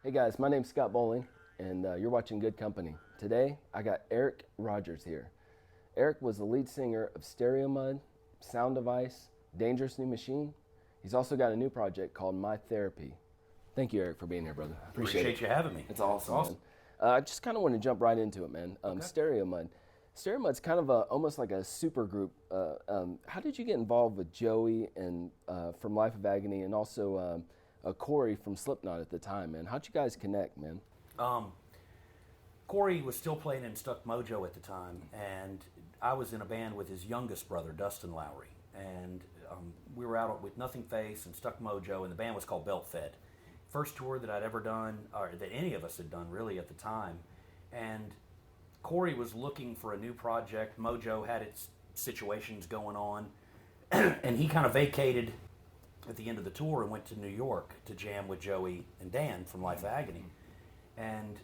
Hey guys, my name's Scott Bowling, and you're watching Good Company. Today, I got Erik Rogers here. Erik was the lead singer of Stereomud, Soundevice, Dangerous New Machine. He's also got a new project called My Therapy. Thank you, Erik, for being here, brother. Appreciate you having me. It's awesome. I just kind of want to jump right into it, man. Stereomud. Stereomud's kind of almost like a super group. How did you get involved with Joey and from Life of Agony, and also Corey from Slipknot at the time, man? How'd you guys connect, man? Corey was still playing in Stuck Mojo at the time, and I was in a band with his youngest brother, Dustin Lowry, and we were out with Nothing Face and Stuck Mojo, and the band was called Belt Fed. First tour that I'd ever done, or that any of us had done really at the time, and Corey was looking for a new project. Mojo had its situations going on, and he kind of vacated at the end of the tour and went to New York to jam with Joey and Dan from Life of Agony. And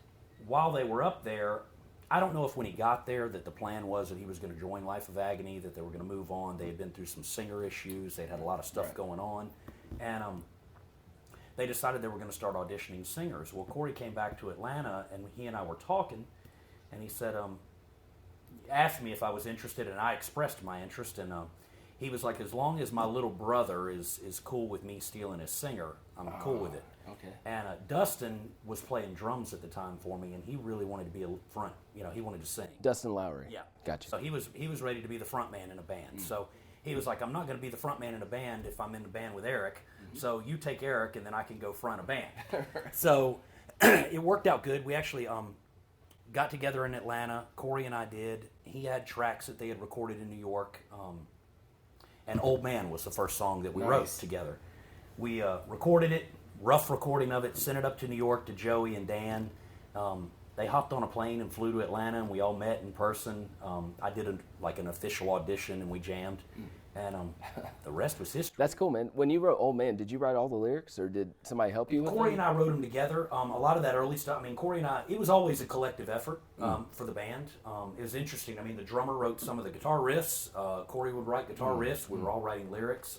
while they were up there, I don't know if when he got there that the plan was that he was going to join Life of Agony, that they were going to move on. They had been through some singer issues. They'd had a lot of stuff going on. And they decided they were going to start auditioning singers. Well, Corey came back to Atlanta, and he and I were talking, and he said, asked me if I was interested, and I expressed my interest, and he was like, as long as my little brother is cool with me stealing his singer, I'm cool with it. Okay. And Dustin was playing drums at the time for me, and he really wanted to be a front, he wanted to sing. Dustin Lowry. Yeah. Gotcha. So he was ready to be the front man in a band. So he was like, I'm not going to be the front man in a band if I'm in the band with Erik. So you take Erik, and then I can go front a band. So it worked out good. We actually got together in Atlanta. Corey and I did. He had tracks that they had recorded in New York. And Old Man was the first song that we wrote together. We recorded it, rough recording of it, sent it up to New York to Joey and Dan. They hopped on a plane and flew to Atlanta, and we all met in person. I did an official audition, and we jammed. And the rest was history. That's cool, man. When you wrote Old Man, did you write all the lyrics, or did somebody help you with them? Corey and I wrote them together. A lot of that early stuff, Corey and I, it was always a collective effort for the band. It was interesting. The drummer wrote some of the guitar riffs. Corey would write guitar riffs. We were all writing lyrics.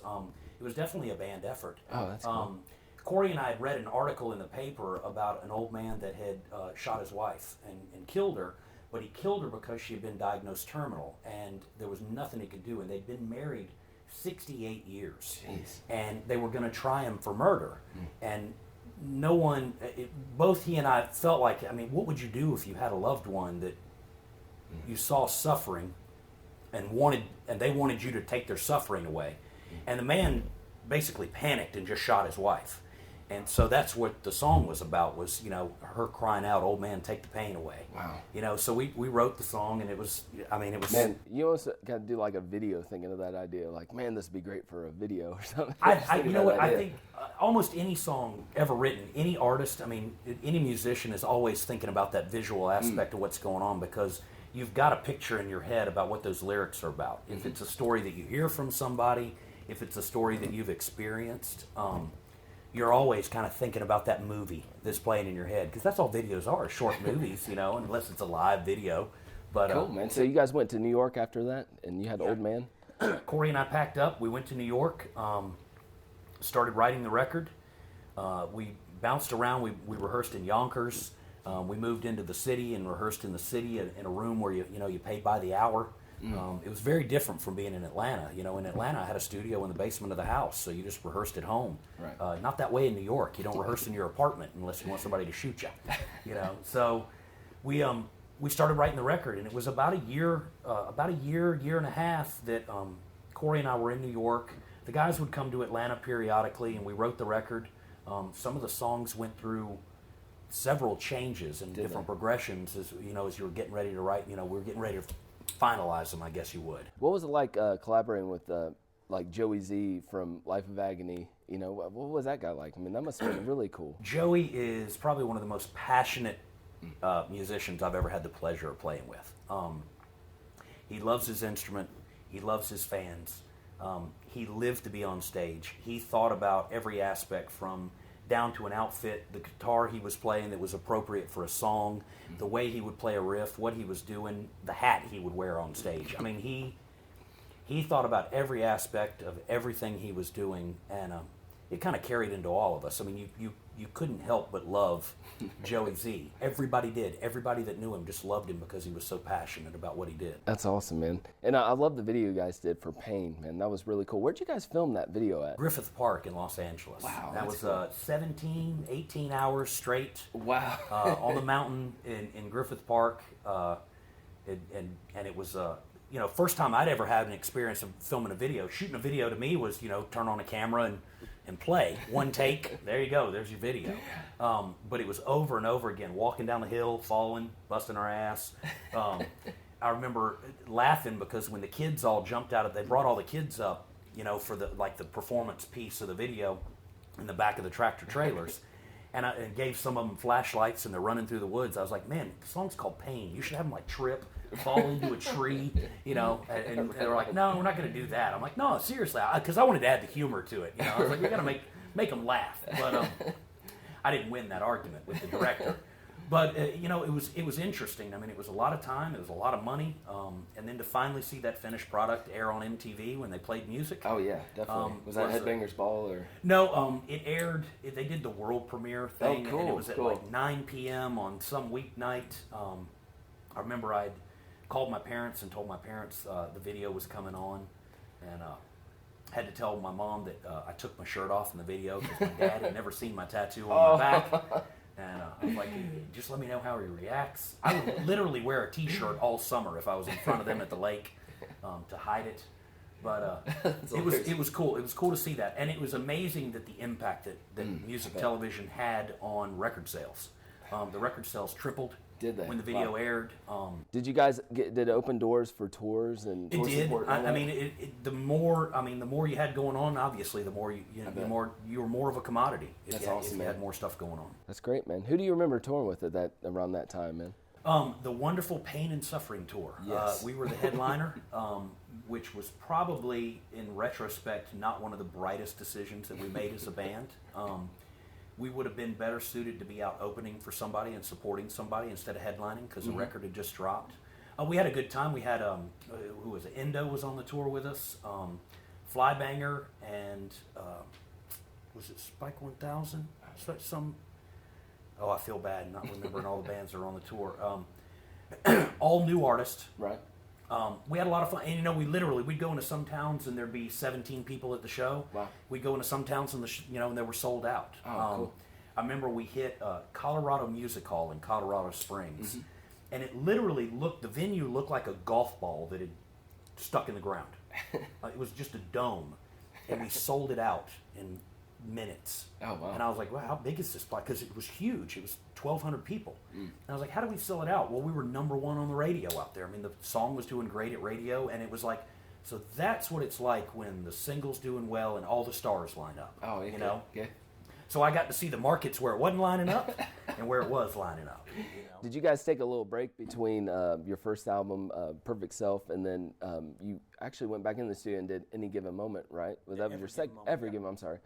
It was definitely a band effort. Oh, that's cool. Corey and I had read an article in the paper about an old man that had shot his wife and killed her, but he killed her because she had been diagnosed terminal, and there was nothing he could do, and they'd been married 68 years. Jeez. And they were going to try him for murder. And no one, both he and I felt like, what would you do if you had a loved one that you saw suffering and they wanted you to take their suffering away? And the man basically panicked and just shot his wife. And so that's what the song was about, was, her crying out, "Old man, take the pain away." Wow. So we wrote the song, and it was. Man, you almost got to do like a video thinking of that idea. Like, man, this would be great for a video or something. I think almost any song ever written, any artist, any musician is always thinking about that visual aspect of what's going on, because you've got a picture in your head about what those lyrics are about. If it's a story that you hear from somebody, if it's a story that you've experienced, you're always kind of thinking about that movie that's playing in your head, because that's all videos are, short movies, unless it's a live video. But cool, man. So you guys went to New York after that, and you had Old Man? Corey and I packed up. We went to New York, started writing the record. We bounced around. We rehearsed in Yonkers. We moved into the city and rehearsed in the city in a room where you paid by the hour. It was very different from being in Atlanta. In Atlanta, I had a studio in the basement of the house, so you just rehearsed at home. Right. Not that way in New York. You don't rehearse in your apartment unless you want somebody to shoot you. So we started writing the record, and it was about a year and a half that Corey and I were in New York. The guys would come to Atlanta periodically, and we wrote the record. Some of the songs went through several changes and different progressions as you were getting ready to write. We were getting ready to finalize them, I guess you would. What was it like collaborating with like Joey Z from Life of Agony? What was that guy like? That must have been really cool. Joey is probably one of the most passionate musicians I've ever had the pleasure of playing with. He loves his instrument. He loves his fans. He lived to be on stage. He thought about every aspect, from down to an outfit, the guitar he was playing that was appropriate for a song, the way he would play a riff, what he was doing, the hat he would wear on stage. He thought about every aspect of everything he was doing, and it kind of carried into all of us. you couldn't help but love Joey Z. Everybody did. Everybody that knew him just loved him because he was so passionate about what he did. That's awesome, man. And I love the video you guys did for Pain, man. That was really cool. Where'd you guys film that video at? Griffith Park in Los Angeles. Wow, that was cool. 17, 18 hours straight. Wow. On the mountain in Griffith Park. And it was, first time I'd ever had an experience of filming a video. Shooting a video to me was, turn on a camera and play. One take, there you go, there's your video. But it was over and over again, walking down the hill, falling, busting our ass. I remember laughing because when the kids all jumped out they brought all the kids up, for the performance piece of the video in the back of the tractor trailers. And gave some of them flashlights, and they're running through the woods. I was like, man, the song's called Pain. You should have them trip, fall into a tree, And they're like, no, we're not going to do that. I'm like, no, seriously, because I wanted to add the humor to it. I was like, we got to make them laugh. But I didn't win that argument with the director. But it was interesting. I mean, it was a lot of time. It was a lot of money. And then to finally see that finished product air on MTV when they played music. Oh yeah, definitely. Was that Headbangers Ball or? No, it aired. They did the world premiere thing, oh, cool, and it was at cool. like 9 p.m. on some weeknight. I remember I'd called my parents and told my parents the video was coming on, and had to tell my mom that I took my shirt off in the video because my dad had never seen my tattoo on my back. And I was like, just let me know how he reacts. I would literally wear a T-shirt all summer if I was in front of them at the lake to hide it. But it was cool. It was cool to see that. And it was amazing that the impact that music television had on record sales. The record sales tripled. Did they? When the video aired. Did you guys did it open doors for tours and it tour did. support? I mean, the more you had going on, obviously, the more you were more of a commodity. That's awesome, if you man. had more stuff going on. That's great, man. Who do you remember touring with around that time, man? The wonderful Pain and Suffering tour. Yes. We were the headliner, which was probably, in retrospect, not one of the brightest decisions that we made as a band. We would have been better suited to be out opening for somebody and supporting somebody instead of headlining because the record had just dropped. We had a good time. We had, who was it? Endo was on the tour with us, Flybanger, and was it Spike 1000? I feel bad not remembering all the bands that are on the tour. All new artists. Right. We had a lot of fun, and we'd go into some towns and there'd be 17 people at the show. Wow. We'd go into some towns and and they were sold out. Oh, cool. I remember we hit Colorado Music Hall in Colorado Springs, and the venue looked like a golf ball that had stuck in the ground. It was just a dome, and we sold it out in minutes. Oh, wow. And I was like, wow, how big is this place? Because it was huge. It was 1,200 people. And I was like, how do we sell it out? Well, we were number one on the radio out there. I mean, the song was doing great at radio, and it was like, so that's what it's like when the single's doing well and all the stars line up. Oh, yeah. You know? Yeah. So I got to see the markets where it wasn't lining up and where it was lining up. Did you guys take a little break between your first album, Perfect Self, and then you actually went back in the studio and did Any Given Moment, right? Was that your second? Every Given Moment, I'm sorry.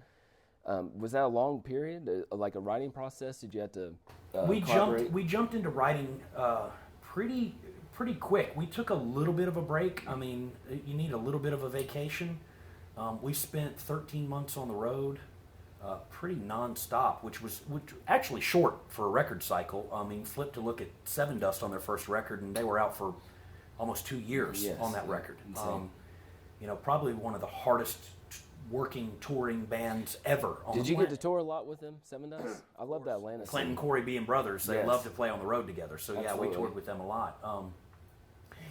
Was that a long period, like a writing process? Did you have to collaborate? We jumped into writing pretty quick. We took a little bit of a break. I mean, you need a little bit of a vacation. We spent 13 months on the road, pretty nonstop, which actually short for a record cycle. I mean, flip to look at Seven Dust on their first record, and they were out for almost 2 years on that record. Probably one of the hardest working touring bands ever. Did you get to tour a lot with them, Seven Dust? I love that Atlanta scene. Clint and Corey being brothers, they love to play on the road together. So Absolutely. we toured with them a lot,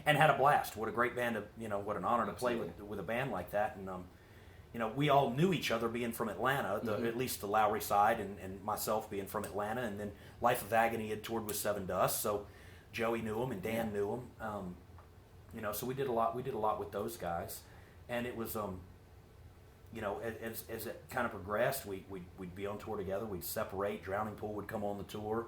and had a blast. What a great band! What an honor to play with a band like that. And we all knew each other being from Atlanta, at least the Lowry side, and myself being from Atlanta. And then Life of Agony had toured with Seven Dust, so Joey knew him and Dan knew him. So we did a lot. We did a lot with those guys, and it was as it kind of progressed, we'd be on tour together. We'd separate. Drowning Pool would come on the tour.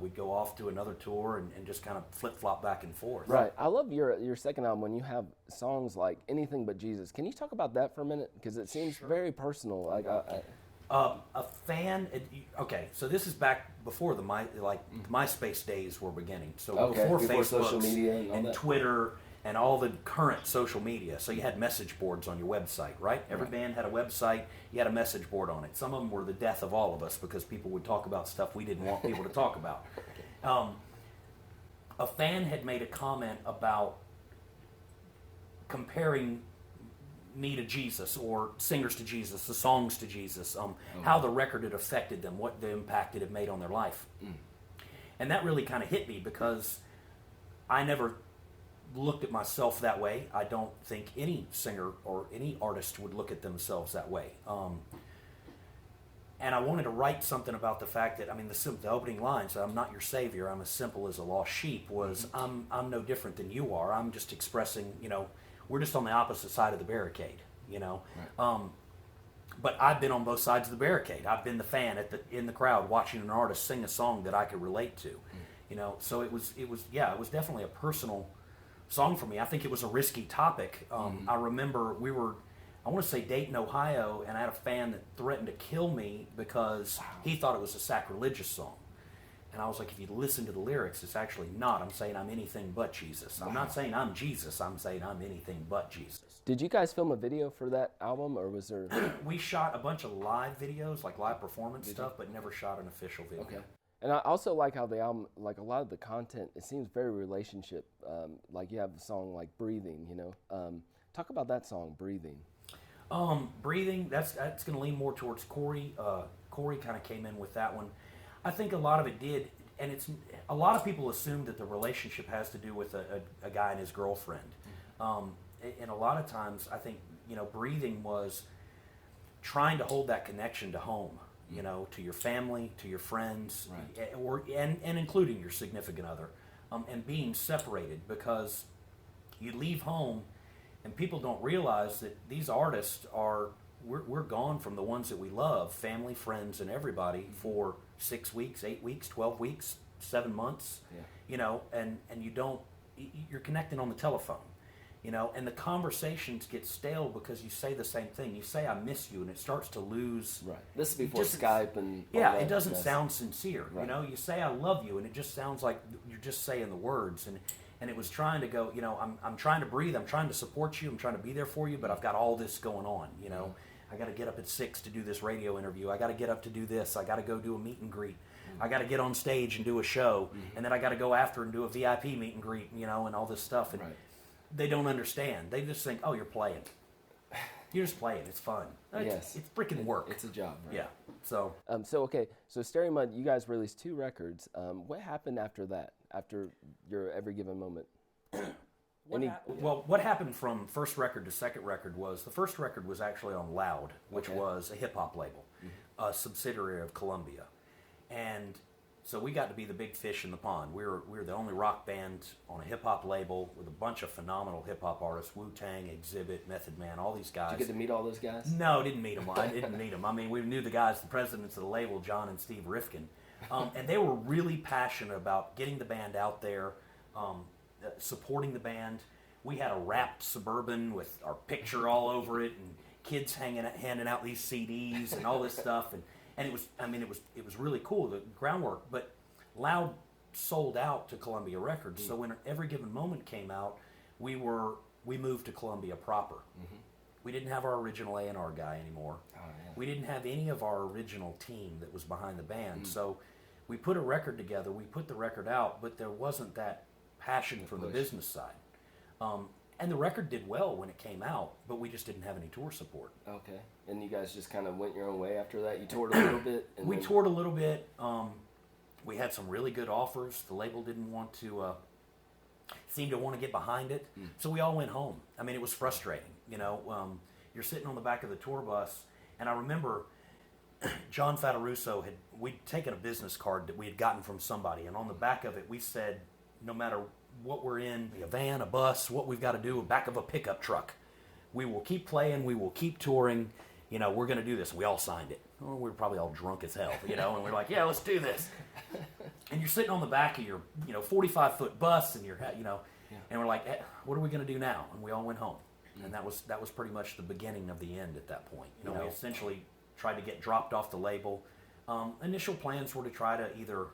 We'd go off to another tour and just kind of flip-flop back and forth. Right. I love your second album when you have songs like Anything But Jesus. Can you talk about that for a minute? Because it seems very personal. Like a fan. Okay, so this is back before the MySpace days were beginning. So before Facebook social media and Twitter and all the current social media. So you had message boards on your website, right? Every band had a website. You had a message board on it. Some of them were the death of all of us because people would talk about stuff we didn't want people to talk about. A fan had made a comment about comparing me to Jesus, or singers to Jesus, the songs to Jesus, how the record had affected them, what the impact it had made on their life. And that really kind of hit me because I never looked at myself that way. I don't think any singer or any artist would look at themselves that way. And I wanted to write something about the fact that, I mean, the opening lines, I'm not your savior, I'm as simple as a lost sheep, was I'm no different than you are. I'm just expressing, we're just on the opposite side of the barricade, Right. But I've been on both sides of the barricade. I've been the fan in the crowd watching an artist sing a song that I could relate to, So it was definitely a personal song for me. I think it was a risky topic. I remember I want to say Dayton, Ohio, and I had a fan that threatened to kill me because he thought it was a sacrilegious song. And I was like, if you listen to the lyrics, it's actually not. I'm saying I'm anything but Jesus. I'm not saying I'm Jesus. I'm saying I'm anything but Jesus. Did you guys film a video for that album, or was there... We shot a bunch of live videos, like live performance stuff, but never shot an official video. Okay. And I also like how the album, like a lot of the content, it seems very relationship. Like you have the song like Breathing, Talk about that song, Breathing. Breathing, that's going to lean more towards Corey. Corey kind of came in with that one. I think a lot of it did, and a lot of people assume that the relationship has to do with a guy and his girlfriend. And a lot of times, I think, Breathing was trying to hold that connection to home, to your family, to your friends, and including your significant other, and being separated, because you leave home and people don't realize that these artists we're gone from the ones that we love, family, friends, and everybody, for 6 weeks, 8 weeks, 12 weeks, 7 months, and you're connecting on the telephone, and the conversations get stale because you say the same thing. You say, I miss you, and it starts to lose. Right. This is before Skype and all that. It doesn't sound sincere. Right. You say, I love you, and it just sounds like you're just saying the words. And it was trying to go, I'm trying to breathe, I'm trying to support you, I'm trying to be there for you, but I've got all this going on, I got to get up at 6 to do this radio interview. I got to get up to do this. I got to go do a meet and greet. I got to get on stage and do a show, and then I got to go after and do a VIP meet and greet, and all this stuff. And they don't understand. They just think, oh, you're playing. You're just playing. It's fun. It's freaking work. It's a job, right? Yeah. So. So Stereomud, you guys released 2 records. What happened after that? After your Every Given Moment? What happened from first record to second record was, the first record was actually on Loud, which was a hip-hop label, a subsidiary of Columbia. And so we got to be the big fish in the pond. We were the only rock band on a hip-hop label with a bunch of phenomenal hip-hop artists, Wu-Tang, Exhibit, Method Man, all these guys. Did you get to meet all those guys? No, didn't meet them. I didn't meet them. I mean, we knew the guys, the presidents of the label, John and Steve Rifkin. And they were really passionate about getting the band out there, supporting the band. We had a wrapped Suburban with our picture all over it, and kids handing out these CDs and all this stuff, and it was really cool, the groundwork. But Loud sold out to Columbia Records, so when Every Given Moment came out, we moved to Columbia proper. We didn't have our original A&R guy anymore. Oh, yeah. We didn't have any of our original team that was behind the band. So we put a record together, we put the record out, but there wasn't that passion from the business side. And the record did well when it came out, but we just didn't have any tour support. Okay. And you guys just kind of went your own way after that? You toured a little bit? We toured a little bit. We had some really good offers. The label didn't want to, seemed to want to get behind it. So we all went home. I mean, it was frustrating. You're sitting on the back of the tour bus, and I remember John Fataruso we'd taken a business card that we had gotten from somebody, and on the back of it we said, no matter what we're in, a van, a bus, what we've got to do, back of a pickup truck, we will keep playing, we will keep touring, we're going to do this. And we all signed it. Oh, we were probably all drunk as hell, and we're like, yeah, let's do this. And you're sitting on the back of your, 45-foot bus, and you're, and we're like, what are we going to do now? And we all went home. And that was pretty much the beginning of the end at that point. We essentially tried to get dropped off the label. Initial plans were to try to either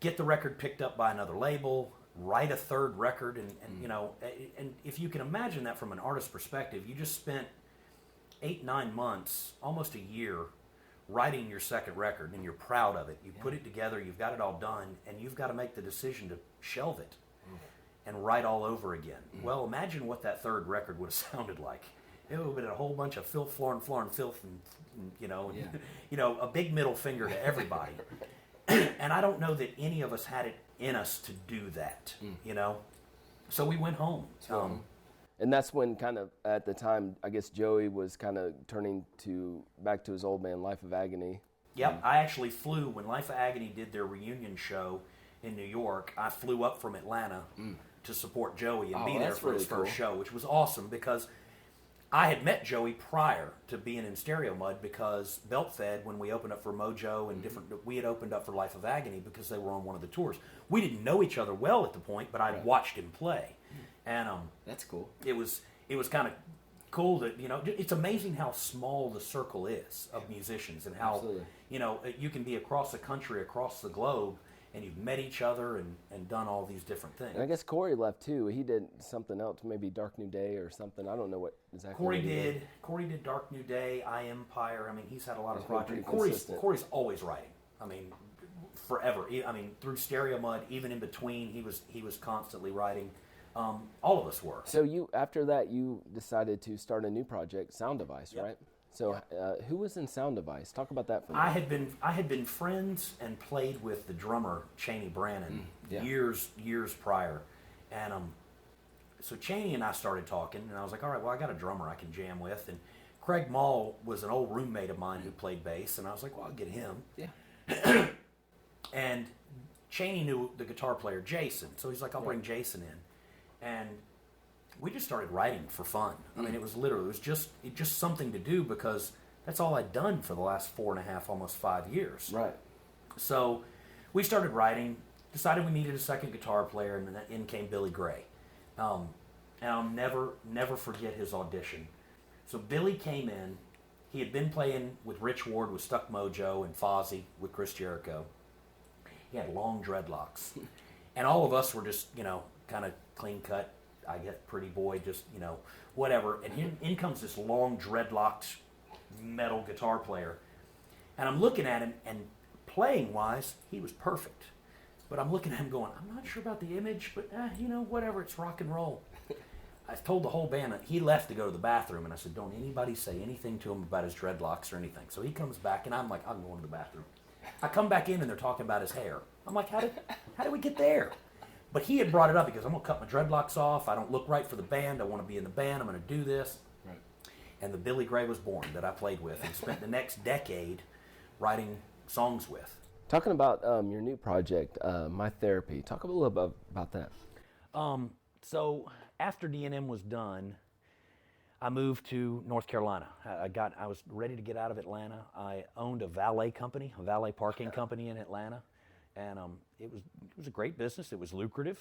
get the record picked up by another label, write a third record, and you know, and if you can imagine that from an artist's perspective, you just spent 8-9 months, almost a year, writing your second record, and you're proud of it. You put it together, you've got it all done, and you've got to make the decision to shelve it and write all over again. Well, imagine what that third record would have sounded like. It would have been a whole bunch of filth, floor and filth, and you know, you know, a big middle finger to everybody. And I don't know that any of us had it in us to do that, you know. So we went home. And that's when kind of, at the time, I guess Joey was kind of turning back to his old band, Life of Agony. Yep, I actually flew, when Life of Agony did their reunion show in New York, I flew up from Atlanta to support Joey and be there for his first show, which was awesome because I had met Joey prior to being in Stereomud because Beltfed, when we opened up for Mojo and we had opened up for Life of Agony because they were on one of the tours. We didn't know each other well at the point, but I'd watched him play. And that's cool. It was kind of cool that, you know, it's amazing how small the circle is of musicians and how, you know, you can be across the country, across the globe, and you've met each other and done all these different things. And I guess Corey left too. He did something else, maybe Dark New Day or something. I don't know what exactly. Corey did Dark New Day, I Empire. I mean, he's had a lot of projects. Corey's always writing. I mean, forever. I mean, through Stereomud, even in between, he was constantly writing. All of us were. So after that, you decided to start a new project, Soundevice, right? So who was in Soundevice? Talk about that for me. I had been friends and played with the drummer Cheney Brannon years prior, and so Cheney and I started talking, and I was like, all right, well, I got a drummer I can jam with, and Craig Mall was an old roommate of mine who played bass, and I was like, well, I'll get him. Yeah. And Cheney knew the guitar player Jason, so he's like, I'll bring Jason in, and we just started writing for fun. I mean, it was just something to do because that's all I'd done for the last 4.5, almost 5 years. Right. So we started writing, decided we needed a second guitar player, and then in came Billy Gray. And I'll never forget his audition. So Billy came in. He had been playing with Rich Ward with Stuck Mojo and Fozzy with Chris Jericho. He had long dreadlocks. And all of us were just, you know, kind of clean cut, I guess, pretty boy, just, you know, whatever. And in comes this long dreadlocked metal guitar player. And I'm looking at him, and playing-wise, he was perfect. But I'm looking at him going, I'm not sure about the image, but, you know, whatever, it's rock and roll. I told the whole band that he left to go to the bathroom, and I said, don't anybody say anything to him about his dreadlocks or anything. So he comes back, and I'm like, I'm going to the bathroom. I come back in, and they're talking about his hair. I'm like, how did we get there? But he had brought it up because I'm going to cut my dreadlocks off. I don't look right for the band. I want to be in the band. I'm going to do this. Right. And the Billy Gray was born that I played with and spent the next decade writing songs with. Talking about your new project, My Therapy. Talk a little bit about that. So after D&M was done, I moved to North Carolina. I was ready to get out of Atlanta. I owned a valet parking company in Atlanta. And it was a great business. It was lucrative,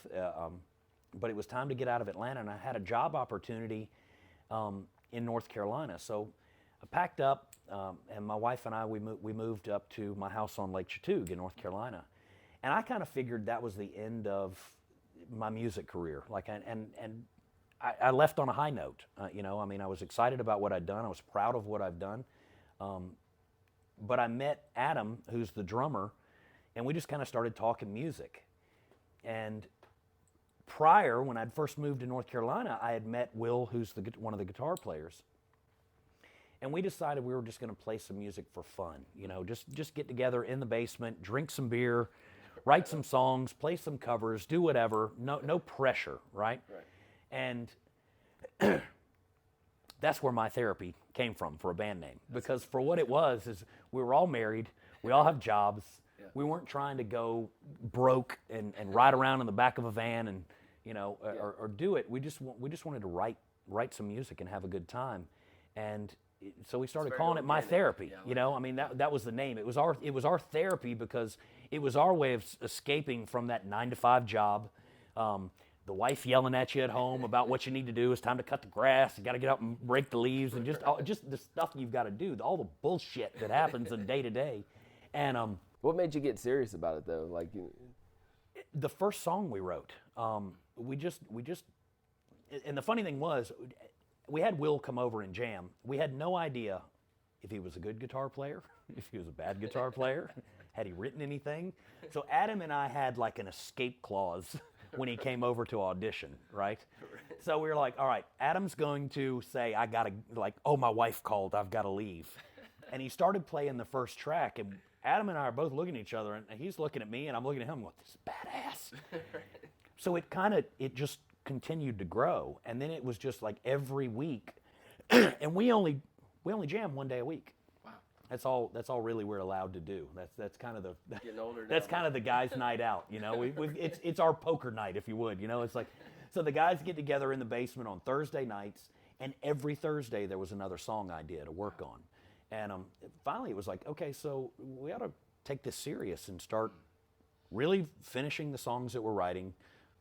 but it was time to get out of Atlanta, and I had a job opportunity in North Carolina. So I packed up, and my wife and I, we moved up to my house on Lake Chattooga in North Carolina. And I kind of figured that was the end of my music career. And I left on a high note. You know, I mean, I was excited about what I'd done. I was proud of what I've done. But I met Adam, who's the drummer, and we just kind of started talking music. And prior, when I'd first moved to North Carolina, I had met Will, who's one of the guitar players. And we decided we were just going to play some music for fun. You know, just get together in the basement, drink some beer, write some songs, play some covers, do whatever. No pressure, right? And that's where My Therapy came from for a band name. Because for what it was is we were all married, we all have jobs. We weren't trying to go broke and ride around in the back of a van and, you know, or do it. We just wanted to write some music and have a good time, and so we started calling it My Therapy. You know, I mean that was the name. It was our therapy because it was our way of escaping from that 9-to-5 job. The wife yelling at you at home about what you need to do. It's time to cut the grass. You got to get out and rake the leaves and just the stuff you've got to do. All the bullshit that happens in day to day, and What made you get serious about it, though? Like, The first song we wrote, we just, and the funny thing was, we had Will come over and jam. We had no idea if he was a good guitar player, if he was a bad guitar player, had he written anything. So Adam and I had like an escape clause when he came over to audition, right? So we were like, all right, Adam's going to say, I gotta, like, oh, my wife called, I've gotta leave. And he started playing the first track, and Adam and I are both looking at each other, and he's looking at me, and I'm looking at him, going, this is badass. So it just continued to grow, and then it was just like every week, and we only jam 1 day a week. Wow. That's all really we're allowed to do. That's kind of the getting older now. That's kind of the guys' night out, you know. It's our poker night, if you would, you know. It's like, so the guys get together in the basement on Thursday nights, and every Thursday there was another song idea to work on. And finally, it was like, okay, so we ought to take this serious and start really finishing the songs that we're writing,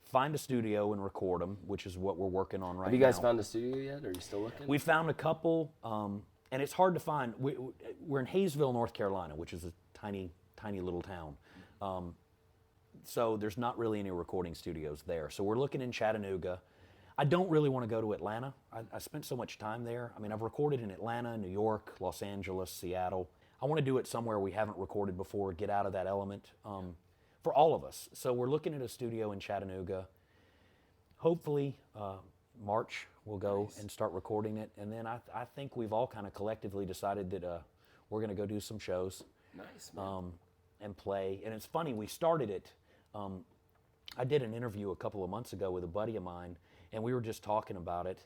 find a studio and record them, which is what we're working on right now. Have you guys found a studio yet, or are you still looking? We found a couple, and it's hard to find. We're in Hayesville, North Carolina, which is a tiny, tiny little town. So there's not really any recording studios there. So we're looking in Chattanooga. I don't really want to go to Atlanta. I spent so much time there. I mean, I've recorded in Atlanta, New York, Los Angeles, Seattle. I want to do it somewhere we haven't recorded before, get out of that element for all of us. So we're looking at a studio in Chattanooga. Hopefully, March we'll go and start recording it. And then I think we've all kind of collectively decided that we're going to go do some shows. Nice, man. And play. And it's funny, we started it. I did an interview a couple of months ago with a buddy of mine, and we were just talking about it.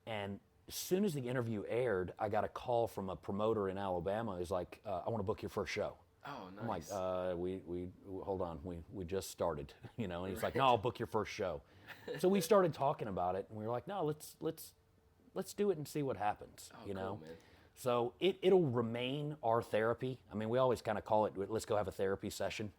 And as soon as the interview aired, I got a call from a promoter in Alabama. He's like, I want to book your first show. Oh, nice. I'm like, we hold on, we just started, you know. And he's like, no, I'll book your first show. So we started talking about it, and we were like, no, let's do it and see what happens, you know. Cool, man. So it'll remain our therapy. I mean, we always kind of call it, let's go have a therapy session,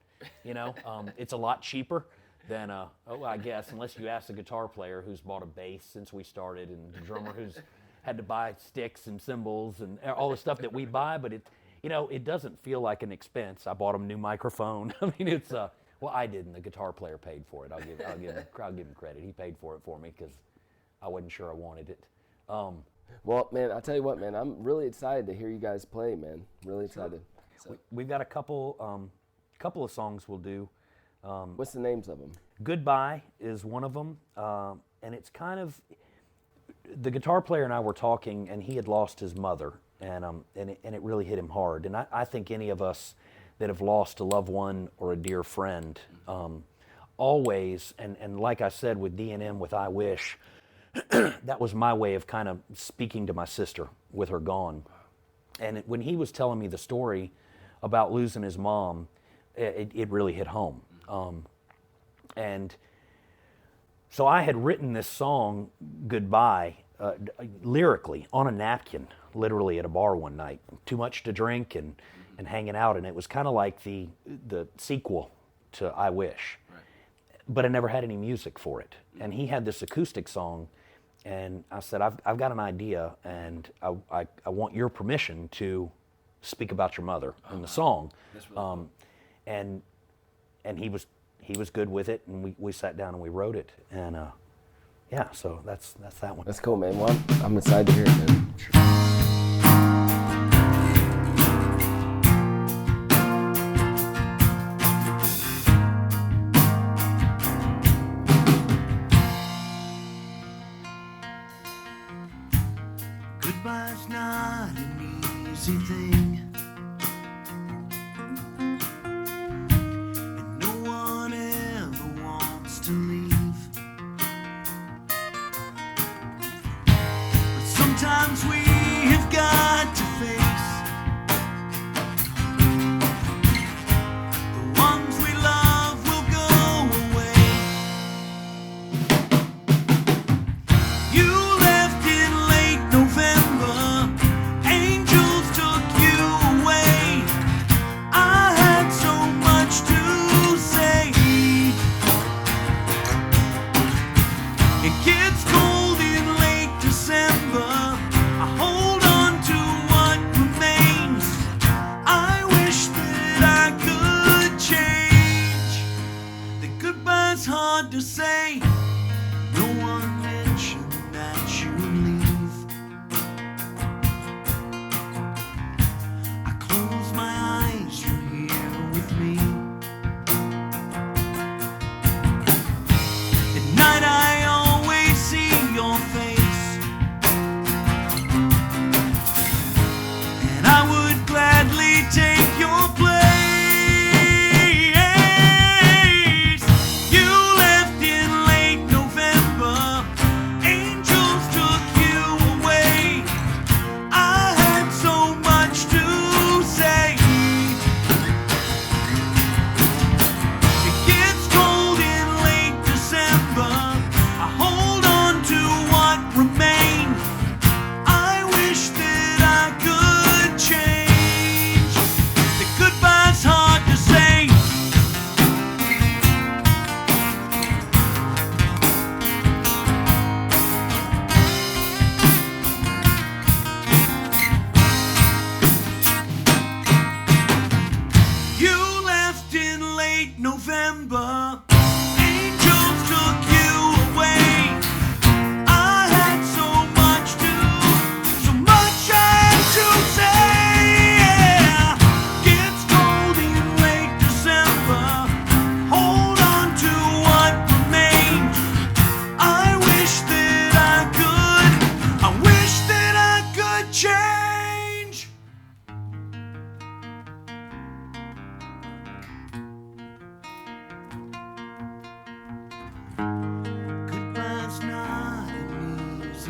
you know. It's a lot cheaper than, I guess, unless you ask a guitar player who's bought a bass since we started, and the drummer who's had to buy sticks and cymbals and all the stuff that we buy, but it doesn't feel like an expense. I bought him a new microphone. I mean, it's, well, I didn't. The guitar player paid for it. I'll give him credit. He paid for it for me because I wasn't sure I wanted it. Well, man, I'll tell you what, man, I'm really excited to hear you guys play, man. Really excited. So. We've got a couple of songs we'll do. What's the names of them? Goodbye is one of them, and it's kind of, the guitar player and I were talking, and he had lost his mother, and it really hit him hard. And I think any of us that have lost a loved one or a dear friend, always, and like I said with D&M, with I Wish, that was my way of kind of speaking to my sister with her gone. And when he was telling me the story about losing his mom, it really hit home. And so I had written this song, Goodbye, lyrically on a napkin, literally at a bar one night. Too much to drink and hanging out, and it was kind of like the sequel to I Wish. Right. But I never had any music for it. And he had this acoustic song, and I said, I've got an idea, and I want your permission to speak about your mother in the song. That's really cool. And he was good with it, and we sat down and we wrote it, and yeah, so that's that one. That's cool, man. Well, I'm excited to hear it, man. Goodbye's not an easy thing. Sometimes we have got to face the ones we love will go away. You left in late November, angels took you away. I had so much to say. It gets cold in late December. I hope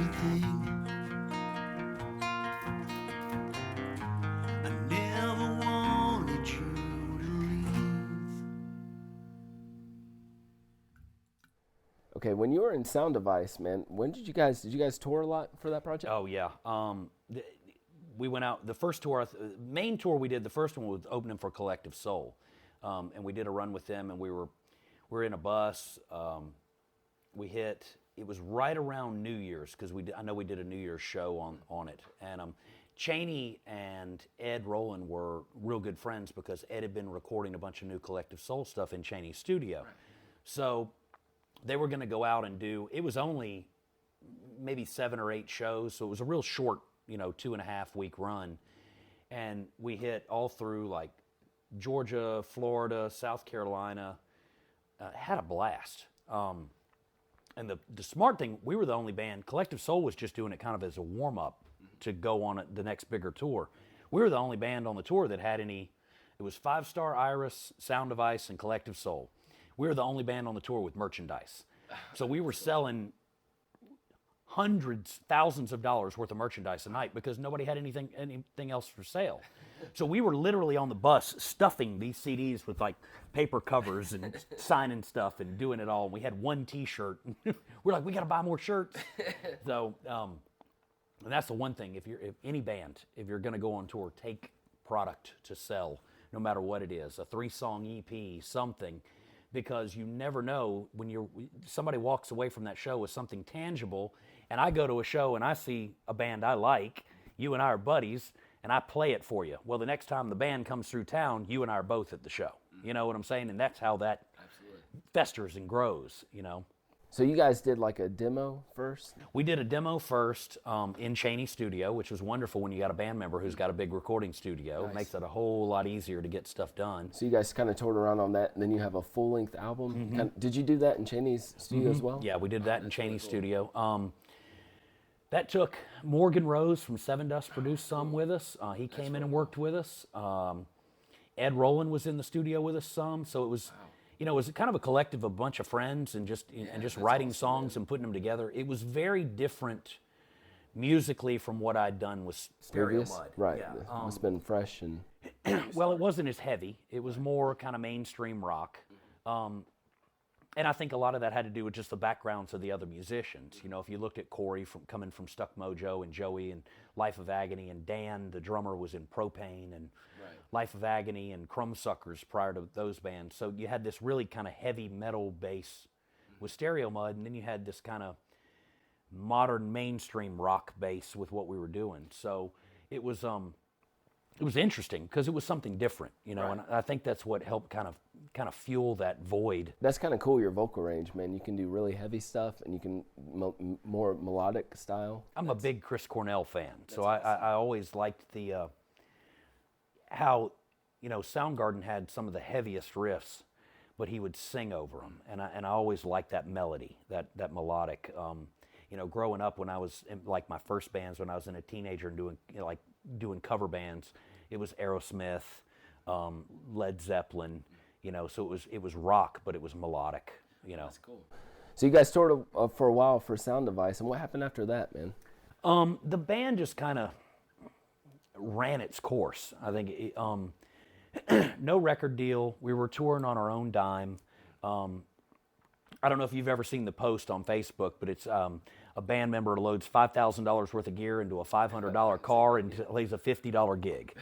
a thing. I never wanted you to leave. Okay, when you were in Soundevice, man, when did you guys tour a lot for that project? Oh yeah. We went out the first tour, main tour we did. The first one was opening for Collective Soul, and we did a run with them. And we were in a bus. We hit. It was right around New Year's because I know we did a New Year's show on it. And Cheney and Ed Roland were real good friends because Ed had been recording a bunch of new Collective Soul stuff in Cheney's studio. Right. So they were going to go out and do. It was only maybe 7 or 8 shows, so it was a real short, 2.5 week run. And we hit all through like Georgia, Florida, South Carolina. Had a blast. And the smart thing, we were the only band. Collective Soul was just doing it kind of as a warm up to go on the next bigger tour. We were the only band on the tour that had any. It was 5 Star, Iris, Soundevice, and Collective Soul. We were the only band on the tour with merchandise. So we were selling hundreds, thousands of dollars worth of merchandise a night because nobody had anything else for sale. So we were literally on the bus stuffing these CDs with like paper covers and signing stuff and doing it all. We had one T-shirt. We're like, we got to buy more shirts. So, and that's the one thing. If any band, if you're going to go on tour, take product to sell, no matter what it is, a 3-song EP, something. Because you never know when somebody walks away from that show with something tangible, and I go to a show and I see a band I like, you and I are buddies, and I play it for you. Well, the next time the band comes through town, you and I are both at the show. You know what I'm saying? And that's how that festers and grows, So you guys did like a demo first? We did a demo first in Cheney Studio, which was wonderful when you got a band member who's got a big recording studio. Nice. It makes it a whole lot easier to get stuff done. So you guys kind of toured around on that, and then you have a full-length album. Mm-hmm. Did you do that in Cheney's studio as well? Yeah, we did that in Cheney's studio. That took Morgan Rose from Seven Dust produced some with us. He came in and worked with us. Ed Roland was in the studio with us some, so it was... it was kind of a collective of a bunch of friends and just writing awesome, songs and putting them together. It was very different musically from what I'd done with Stereomud. Right. Yeah. It must have been fresh and... Well, it wasn't as heavy. It was more kind of mainstream rock. And I think a lot of that had to do with just the backgrounds of the other musicians. If you looked at Corey coming from Stuck Mojo and Joey and Life of Agony, and Dan, the drummer, was in Propane and Life of Agony and Crumbsuckers prior to those bands. So you had this really kind of heavy metal base with Stereomud, and then you had this kind of modern mainstream rock base with what we were doing. So it was interesting because it was something different, and I think that's what helped kind of fuel that void. That's kind of cool, your vocal range, man. You can do really heavy stuff, and you can more melodic style. I'm a big Chris Cornell fan, so awesome. I always liked the how Soundgarden had some of the heaviest riffs, but he would sing over them, and I always liked that melody, that melodic. Growing up when I was in, like my first bands when I was a teenager and doing cover bands, it was Aerosmith, Led Zeppelin. So it was rock, but it was melodic. That's cool. So you guys toured for a while for Soundevice, and what happened after that, man? The band just kind of ran its course. I think no record deal. We were touring on our own dime. I don't know if you've ever seen the post on Facebook, but it's a band member loads $5,000 worth of gear into a $500 car and plays a $50 gig.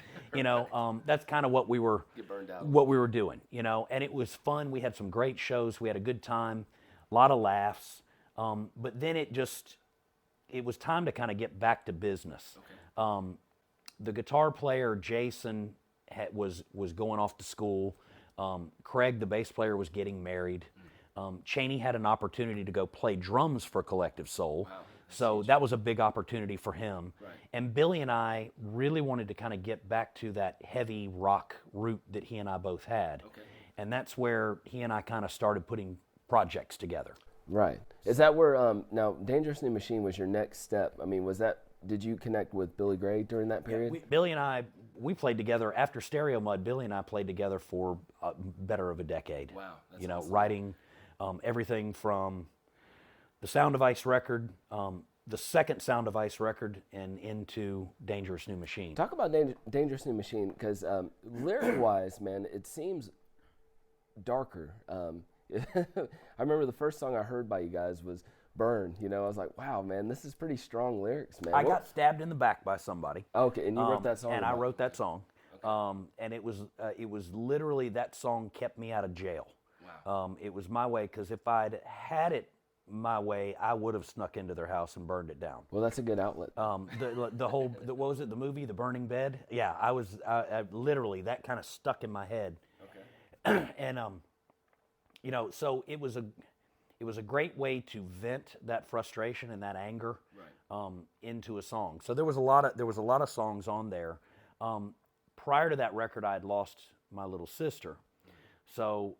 That's kind of what we were doing. And it was fun. We had some great shows. We had a good time, a lot of laughs. But then it was time to kind of get back to business. Okay. The guitar player Jason was going off to school. Craig, the bass player, was getting married. Cheney had an opportunity to go play drums for Collective Soul. Wow. So that was a big opportunity for him. Right. And Billy and I really wanted to kind of get back to that heavy rock root that he and I both had. Okay. And that's where he and I kind of started putting projects together. Right. Is that where, now, Dangerous New Machine was your next step? I mean, did you connect with Billy Gray during that period? Yeah, Billy and I, we played together after Stereomud. Billy and I played together for better of a decade. Wow. That's awesome. Writing everything from the Soundevice record, the second Soundevice record and into Dangerous New Machine. Talk about Dangerous New Machine, because lyric-wise, man, it seems darker. I remember the first song I heard by you guys was Burn. You know, I was like, wow, man, this is pretty strong lyrics, man. I got stabbed in the back by somebody. Okay, and you wrote that song? And I wrote that song. Okay. And it was literally, that song kept me out of jail. Wow. It was my way, because if I'd had it my way, I would have snuck into their house and burned it down. Well, that's a good outlet. The whole, what was it, the movie, The Burning Bed? Yeah, I literally, that kind of stuck in my head. Okay. And, you know, so it was a great way to vent that frustration and that anger into a song. So there was a lot of songs on there. Prior to that record, I had lost my little sister. So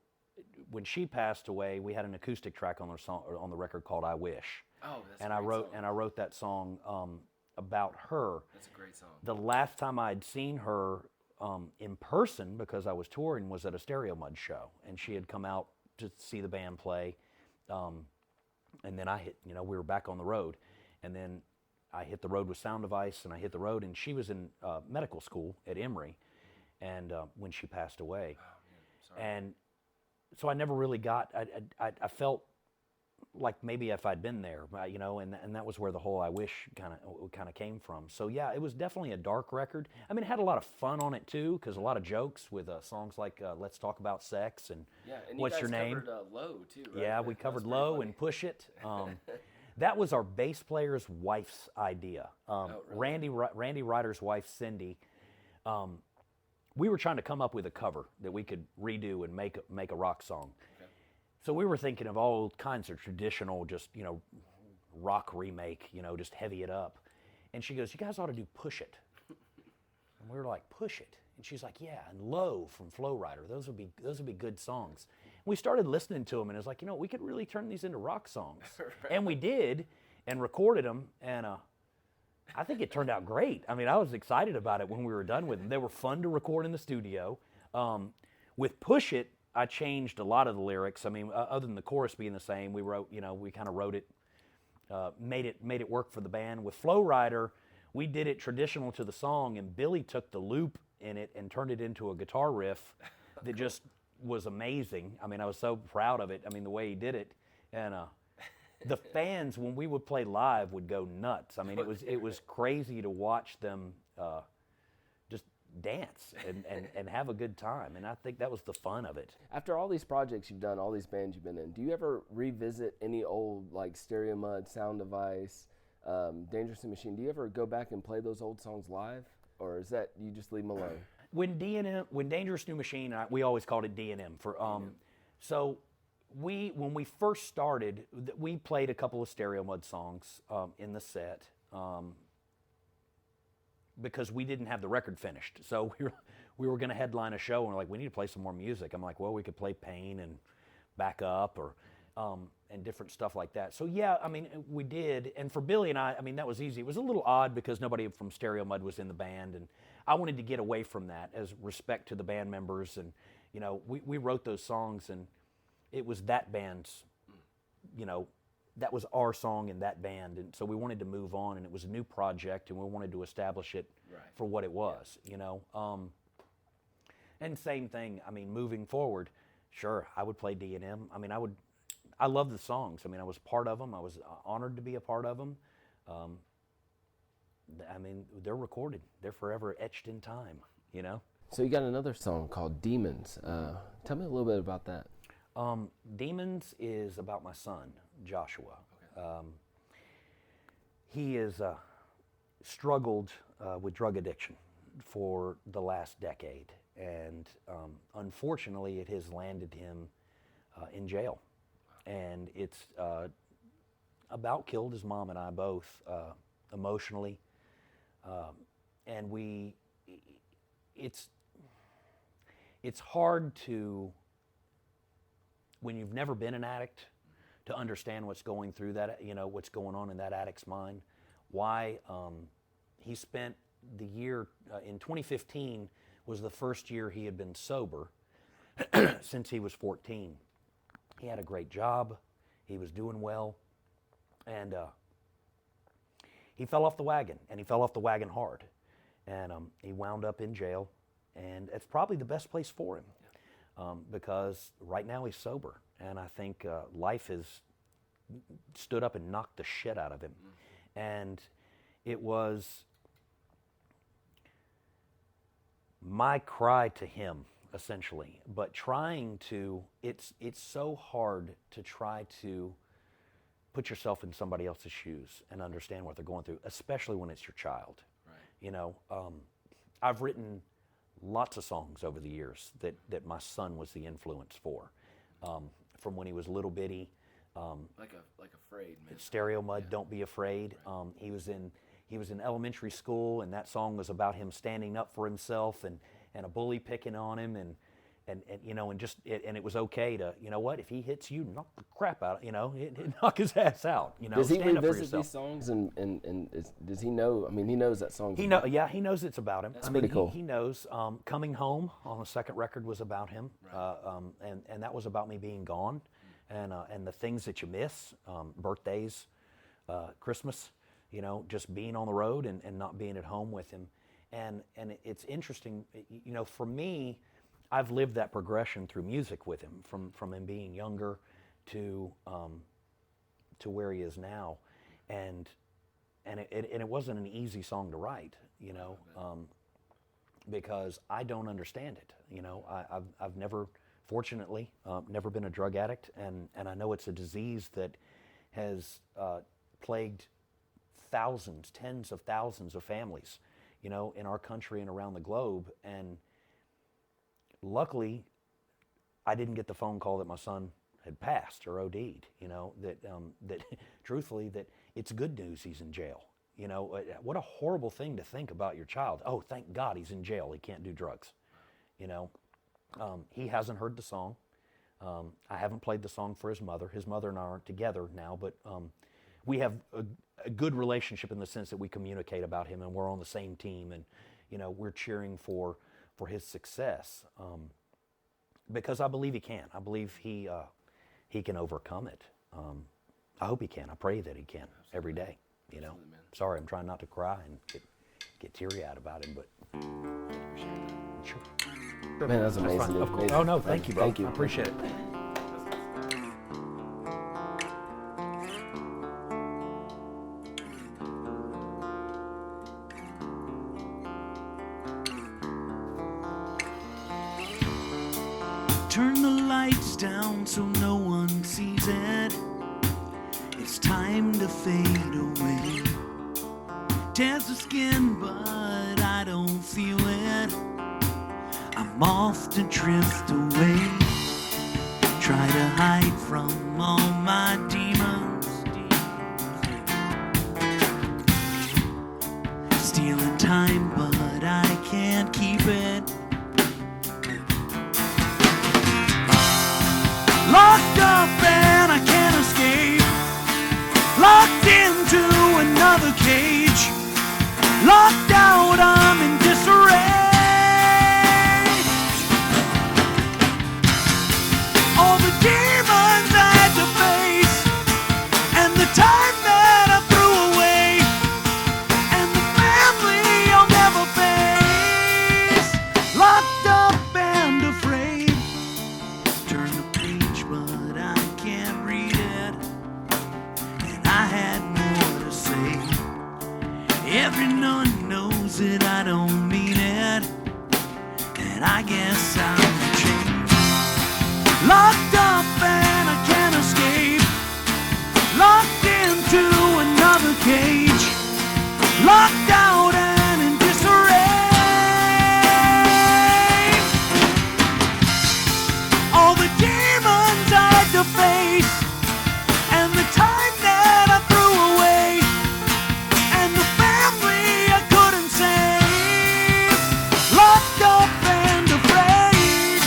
when she passed away, we had an acoustic track on the record called "I Wish." Oh, that's and a great song. And I wrote that song about her. That's a great song. The last time I'd seen her in person, because I was touring, was at a Stereomud show, and she had come out to see the band play. And then we were back on the road, and then I hit the road with Soundevice, and I hit the road, and she was in medical school at Emory, and when she passed away. Oh, man, sorry. And so I never really got, I felt like maybe if I'd been there, you know, and that was where the whole "I Wish" kind of came from. So yeah, it was definitely a dark record. I mean, it had a lot of fun on it too, because a lot of jokes with songs like "Let's Talk About Sex" and "What's Your Name." Covered Low too, right? Yeah, we covered "Low" and "Push It." That was our bass player's wife's idea. Really? Randy Ryder's wife, Cindy. We were trying to come up with a cover that we could redo and make a rock song. So we were thinking of all kinds of traditional, just, you know, rock remake, you know, just heavy it up. And she goes, "You guys ought to do Push It." And we were like, "Push It?" And she's like, "Yeah, and Low from Flow Rider. Those would be good songs." And we started listening to them, and it was like, you know, we could really turn these into rock songs. And we did, and recorded them, and I think it turned out great. I mean, I was excited about it when we were done with them. They were fun to record in the studio. With Push It, I changed a lot of the lyrics. I mean, other than the chorus being the same, we kind of wrote it, made it work for the band. With Flow Rider, we did it traditional to the song, and Billy took the loop in it and turned it into a guitar riff that just was amazing. I mean, I was so proud of it. I mean, the way he did it, and the fans, when we would play live, would go nuts. I mean, it was crazy to watch them just dance and have a good time, and I think that was the fun of it. After all these projects you've done, all these bands you've been in, do you ever revisit any old, like Stereomud, Soundevice, Dangerous New Machine? Do you ever go back and play those old songs live, or is that you just leave them alone? When Dangerous New Machine, we always called it D&M for so when we first started, we played a couple of Stereomud songs in the set. Because we didn't have the record finished. So we were going to headline a show, and we're like, we need to play some more music. I'm like, well, we could play Pain and Back Up or and different stuff like that. So yeah, I mean, we did. And for Billy and I mean, that was easy. It was a little odd because nobody from Stereomud was in the band, and I wanted to get away from that as respect to the band members. And, you know, we wrote those songs, and it was that band's, you know, that was our song in that band, and so we wanted to move on, and it was a new project, and we wanted to establish it for what it was, you know. And same thing, I mean, moving forward, sure, I would play D&M. I mean, I love the songs. I mean, I was part of them. I was honored to be a part of them. I mean, they're recorded. They're forever etched in time, you know. So you got another song called Demons. Tell me a little bit about that. Demons is about my son, Joshua. Okay. He has struggled with drug addiction for the last decade, and unfortunately it has landed him in jail. And it's about killed his mom and I both emotionally. And it's hard to, when you've never been an addict, to understand what's going through that, you know, what's going on in that addict's mind. Why he spent the year in 2015 was the first year he had been sober since he was 14. He had a great job. He was doing well. And he fell off the wagon, and he fell off the wagon hard. And he wound up in jail, and it's probably the best place for him because right now he's sober. And I think life has stood up and knocked the shit out of him. And it was my cry to him, essentially. But it's so hard to try to put yourself in somebody else's shoes and understand what they're going through, especially when it's your child. Right. You know, I've written lots of songs over the years that my son was the influence for. From when he was little bitty. Like Afraid, man. Stereomud, Don't Be Afraid. Right. He was in elementary school, and that song was about him standing up for himself and a bully picking on him, and you know, and it was okay to, you know what, if he hits you, knock the crap out, you know, knock his ass out, you know. Does he stand up for revisit yourself. these songs does he know? I mean, he knows that song. He knows it's about him. That's pretty cool. He knows. Coming Home on the second record was about him, right. And that was about me being gone, and the things that you miss, birthdays, Christmas, you know, just being on the road and not being at home with him, and it's interesting, you know, for me, I've lived that progression through music with him, from him being younger to where he is now, and it wasn't an easy song to write, you know, because I don't understand it. You know, I've never, fortunately, never been a drug addict, and I know it's a disease that has plagued thousands, tens of thousands of families, you know, in our country and around the globe, and luckily, I didn't get the phone call that my son had passed or OD'd, you know, that truthfully, that it's good news he's in jail. You know, what a horrible thing to think about your child. Oh, thank God he's in jail. He can't do drugs. You know, he hasn't heard the song. I haven't played the song for his mother. His mother and I aren't together now, but we have a good relationship in the sense that we communicate about him, and we're on the same team, and, you know, we're cheering for his success, because I believe he can. I believe he can overcome it. I hope he can. I pray that he can. Absolutely. Every day. You know. Sorry, I'm trying not to cry and get teary-eyed about him, but sure. Man, that's amazing. Of course. Oh no, thank you, bro. Thank you. I appreciate it. Turn the lights down so no one sees it. It's time to fade away. Tears the skin, but I don't feel it. I'm off to drift away. Try to hide from all my demons. Stealing time, but I can't keep it. Locked up and I can't escape. Locked into another cage. Locked out, I'm in disarray. All the demons I had to face, and the time that I threw away, and the family I'll never face. Locked up and afraid. Turn the page, but I can't read it. And I had more to say. Everyone knows that I don't mean it, and I guess I'll change. Locked up and I can't escape. Locked into another cage. Locked out and in disarray. All the demons I had to face, and the time that I threw away, and the family I couldn't save. Locked up and afraid.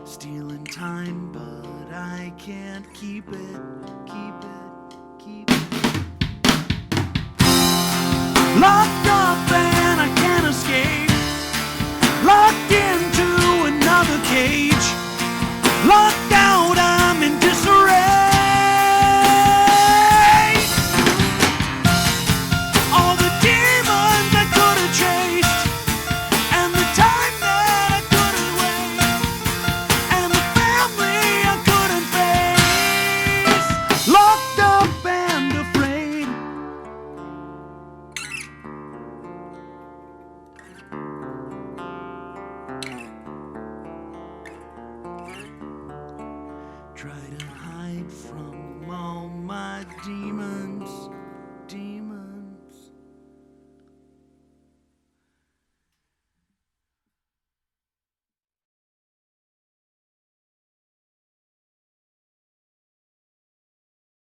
stealing time, but I can't keep it, keep it, keep it. Locked up and I can't escape, locked into another cage, locked out, I'm in disarray. All the demons I could have chased, and the time that I couldn't waste, and the family I couldn't face, locked up and afraid. Try to hide from all my demons.